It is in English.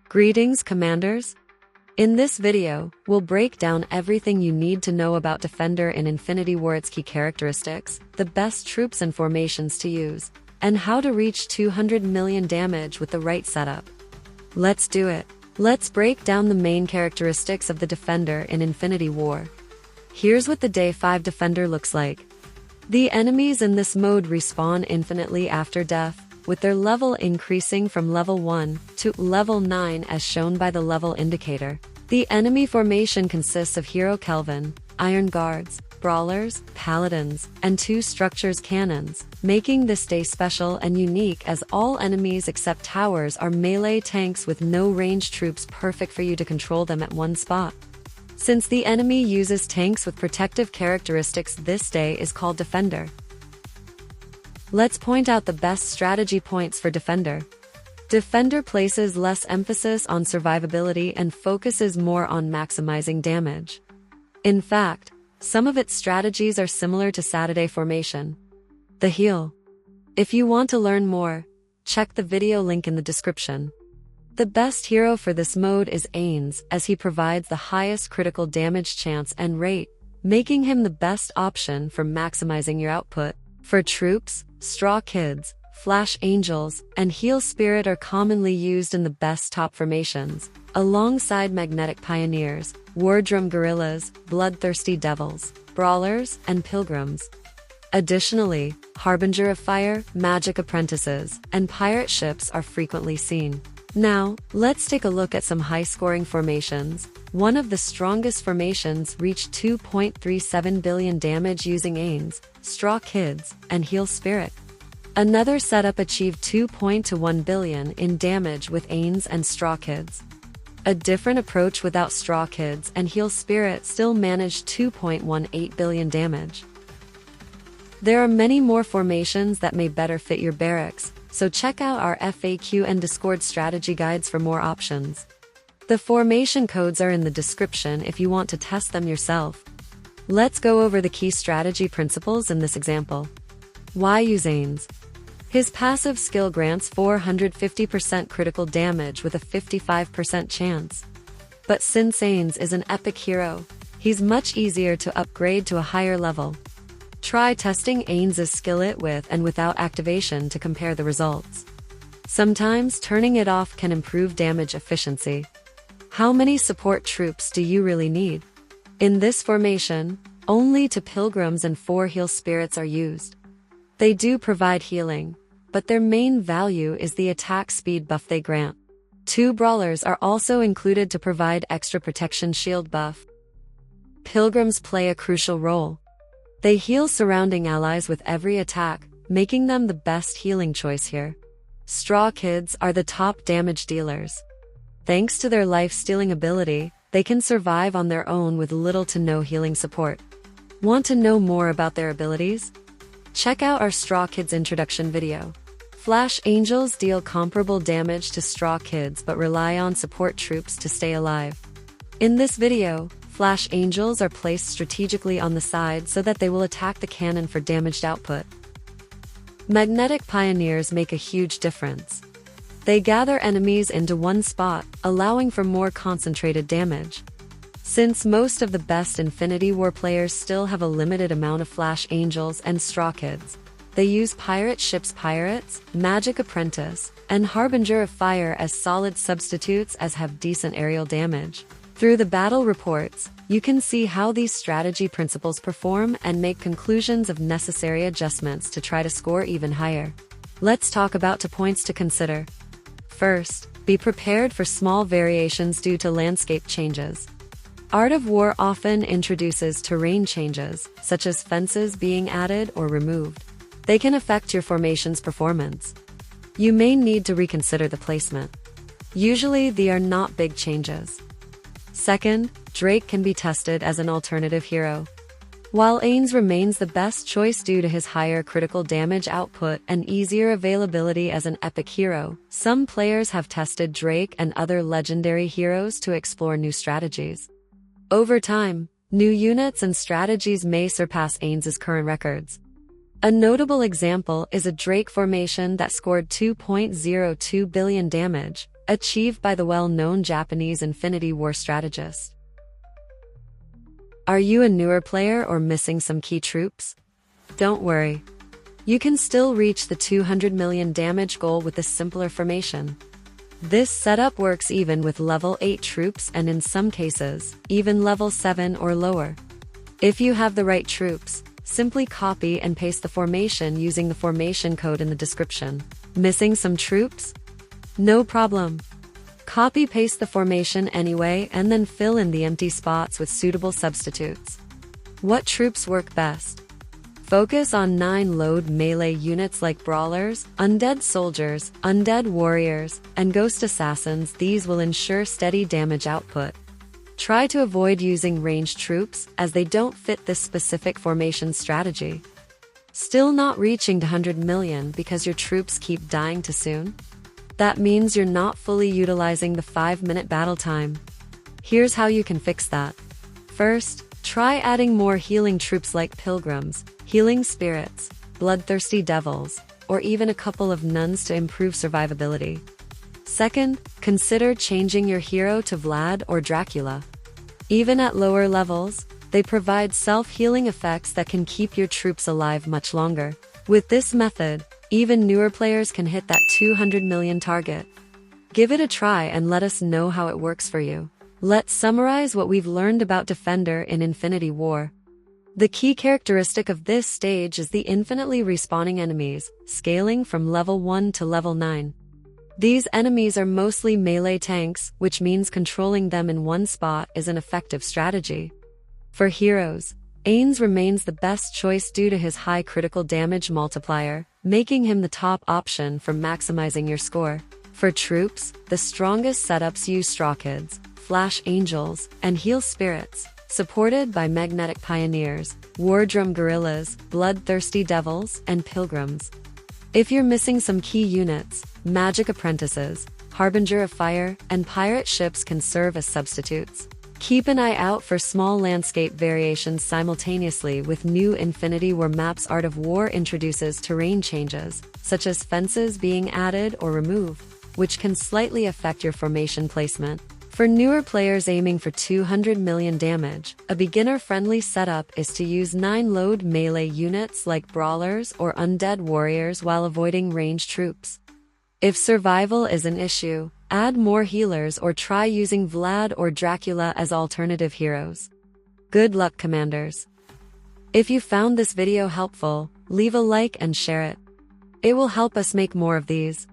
Greetings, Commanders! In this video, we'll break down everything you need to know about Defender in Infinity War, its key characteristics, the best troops and formations to use, and how to reach 200 million damage with the right setup. Let's do it! Let's break down the main characteristics of the Defender in Infinity War. Here's what the Day 5 Defender looks like. The enemies in this mode respawn infinitely after death, with their level increasing from level 1 to level 9 as shown by the level indicator. The enemy formation consists of Hero Kelvin, Iron Guards, Brawlers, Paladins, and 2 Structures Cannons, making this day special and unique as all enemies except towers are melee tanks with no ranged troops, perfect for you to control them at one spot. Since the enemy uses tanks with protective characteristics, this day is called Defender. Let's point out the best strategy points for Defender. Defender places less emphasis on survivability and focuses more on maximizing damage. In fact, some of its strategies are similar to Saturday Formation. The Heal. If you want to learn more, check the video link in the description. The best hero for this mode is Ainz, as he provides the highest critical damage chance and rate, making him the best option for maximizing your output. For troops, Straw Kids, Flash Angels, and Heal Spirit are commonly used in the best top formations, alongside Magnetic Pioneers, Wardrum Guerrillas, Bloodthirsty Devils, Brawlers, and Pilgrims. Additionally, Harbinger of Fire, Magic Apprentices, and Pirate Ships are frequently seen. Now, let's take a look at some high-scoring formations. One of the strongest formations reached 2.37 billion damage using Ainz, Straw Kids, and Heal Spirit. Another setup achieved 2.1 billion in damage with Ainz and Straw Kids. A different approach without Straw Kids and Heal Spirit still managed 2.18 billion damage. There are many more formations that may better fit your barracks, so check out our FAQ and Discord strategy guides for more options. The formation codes are in the description if you want to test them yourself. Let's go over the key strategy principles in this example. Why use Ainz? His passive skill grants 450% critical damage with a 55% chance. But since Ainz is an epic hero, he's much easier to upgrade to a higher level. Try testing Ainz's skillet with and without activation to compare the results. Sometimes turning it off can improve damage efficiency. How many support troops do you really need? In this formation, only 2 Pilgrims and 4 Heal Spirits are used. They do provide healing, but their main value is the attack speed buff they grant. 2 Brawlers are also included to provide extra protection shield buff. Pilgrims play a crucial role. They heal surrounding allies with every attack, making them the best healing choice here. Straw Kids are the top damage dealers. Thanks to their life-stealing ability, they can survive on their own with little to no healing support. Want to know more about their abilities? Check out our Straw Kids introduction video. Flash Angels deal comparable damage to Straw Kids but rely on support troops to stay alive. In this video, Flash Angels are placed strategically on the side so that they will attack the cannon for damaged output. Magnetic Pioneers make a huge difference. They gather enemies into one spot, allowing for more concentrated damage. Since most of the best Infinity War players still have a limited amount of Flash Angels and Straw Kids, they use Pirate Ships Pirates, Magic Apprentice, and Harbinger of Fire as solid substitutes as have decent aerial damage. Through the battle reports, you can see how these strategy principles perform and make conclusions of necessary adjustments to try to score even higher. Let's talk about 2 points to consider. First, be prepared for small variations due to landscape changes. Art of War often introduces terrain changes, such as fences being added or removed. They can affect your formation's performance. You may need to reconsider the placement. Usually, they are not big changes. Second, Drake can be tested as an alternative hero. While Ainz remains the best choice due to his higher critical damage output and easier availability as an epic hero, some players have tested Drake and other legendary heroes to explore new strategies. Over time, new units and strategies may surpass Ainz's current records. A notable example is a Drake formation that scored 2.02 billion damage, achieved by the well-known Japanese Infinity War strategist. Are you a newer player or missing some key troops? Don't worry. You can still reach the 200 million damage goal with a simpler formation. This setup works even with level 8 troops and in some cases, even level 7 or lower. If you have the right troops, simply copy and paste the formation using the formation code in the description. Missing some troops? No problem. Copy-paste the formation anyway and then fill in the empty spots with suitable substitutes. What troops work best? Focus on 9-load melee units like brawlers, undead soldiers, undead warriors, and ghost assassins. These will ensure steady damage output. Try to avoid using ranged troops as they don't fit this specific formation strategy. Still not reaching to 100 million because your troops keep dying too soon? That means you're not fully utilizing the 5-minute battle time. Here's how you can fix that. First, try adding more healing troops like pilgrims, healing spirits, bloodthirsty devils, or even a couple of nuns to improve survivability. Second, consider changing your hero to Vlad or Dracula. Even at lower levels, they provide self-healing effects that can keep your troops alive much longer. With this method, even newer players can hit that 200 million target. Give it a try and let us know how it works for you. Let's summarize what we've learned about Defender in Infinity War. The key characteristic of this stage is the infinitely respawning enemies, scaling from level 1 to level 9. These enemies are mostly melee tanks, which means controlling them in one spot is an effective strategy. For heroes, Ainz remains the best choice due to his high critical damage multiplier, making him the top option for maximizing your score. For troops, the strongest setups use Straw Kids, Flash Angels, and Heal Spirits, supported by Magnetic Pioneers, Wardrum Guerrillas, Bloodthirsty Devils, and Pilgrims. If you're missing some key units, Magic Apprentices, Harbinger of Fire, and Pirate Ships can serve as substitutes. Keep an eye out for small landscape variations simultaneously with new Infinity War maps. Art of War introduces terrain changes, such as fences being added or removed, which can slightly affect your formation placement. For newer players aiming for 200 million damage, a beginner-friendly setup is to use 9-load melee units like brawlers or undead warriors while avoiding ranged troops. If survival is an issue, add more healers or try using Vlad or Dracula as alternative heroes. Good luck, commanders! If you found this video helpful, leave a like and share it. It will help us make more of these.